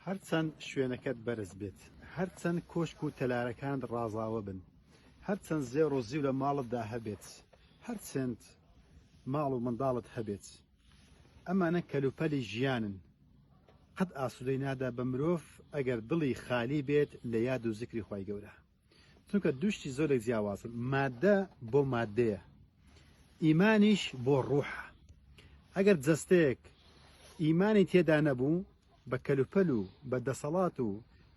هەرچەند شوێنەکەت بەرز بێت، هەرچەند کۆشک و تەلارەکان ڕازاوە بن، هەرچەند زێڕ و زیو لە ماڵتدا هەبێت، هەرچەند ماڵ و منداڵت هەبێت، ئەمانە کەلوپەلی ژیانن. قەت ئاسوودەی نادا بە مرۆڤ ئەگەر دڵی خالی بێت لە یاد و زیکری خوای گەورە. چونکە دوشتی زۆرێک جیاوازن، مادە بۆ مادەیە، ئیمانیش بۆ ڕوحە. ئەگەر جەستەیەک ئیمانی تێدا نەبوو، بە کەلوپەل و بە دەسەڵات و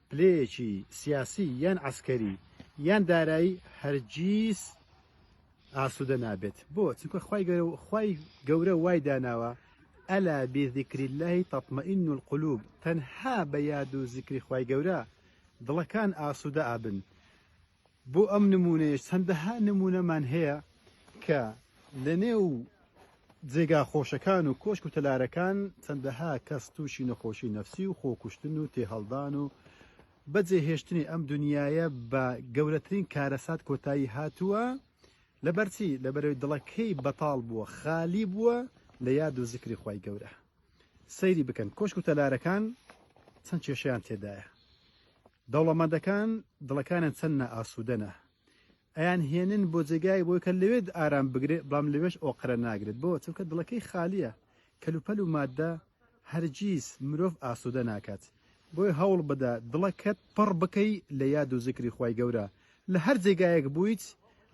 پلەیەکی سیاسی یان عەسکەری یان دارایی هەرگیز ئاسوودە نابێت. بۆ چونکە خوای گەورە وای داناوە ئەلا بذیکری الله تەطمئین القلوب، تەنها بە یاد و زیکری خوای گەورە دڵەکان ئاسوودە ئابن. بۆ ئەم نمونەیەش چەندەها نمونەمان هەیە کە لە نێو جێگا خۆشەکان و کۆشک و تەلارەکان چەندەها کەس تووشی نەخۆشی نەفسی و خۆکوشتن و تێهەڵدان و بەجێهێشتنی ئەم دنیاە بە گەورەترین کارەسات کۆتایی هاتووە. لەبەرچی لەبەرەوەی دڵەکەی بەتاڵ بووە، خالی بووە لە یاد و زیکری خوای گەورە. سەیری بکەن کۆشک و تەلارەکان چەند کێشەیان تێدایە، دەوڵەمەندەکان دڵەکانیان چەند نائاسوودەنە، ئەیان هێنن بۆ جێگای بۆی کە لەوێ ئارام بگرێت، بەڵام لەوێش ئۆقرە ناگرێت. بۆ چونکە دڵەکەی خالیە، کەلوپەل و مادە هەرگیز مرۆڤ ئاسوودە ناکات. بۆی هەوڵ بدە دڵەکەت پڕ بکەی لە یاد و زیکری خوای گەورە. لە هەر جێگایەک بوویت،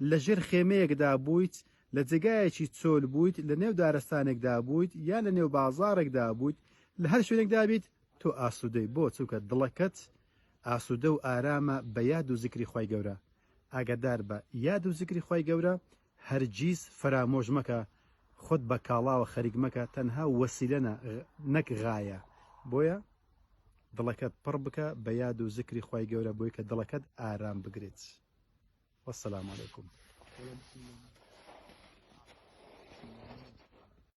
لە ژێر خێمەیەکدا بوویت، لە جێگایەکی چۆل بوویت، لە نێو دارستانێکدا بوویت یان لە نێو بازارێکدا بوویت، لە هەر شوێنێکدا بیت تۆ ئاسوودەی. بۆ چونکە دڵەکەت ئاسوودە و ئارامە بە یاد و زیکری خوای گەورە. ئاگادار بە یاد و زیکری خوای گەورە، هەرگیز فرامۆژ مەکە، خۆت بە کاڵاوە خەریک مەکە، تەنها وەسیلە نەک غایە. بۆیە دڵەکەت پڕ بکە بە یاد و زیکری خوای گەورە، بۆی کە دڵەکەت ئارام بگرێت. وەسەلام عەلەیکوم.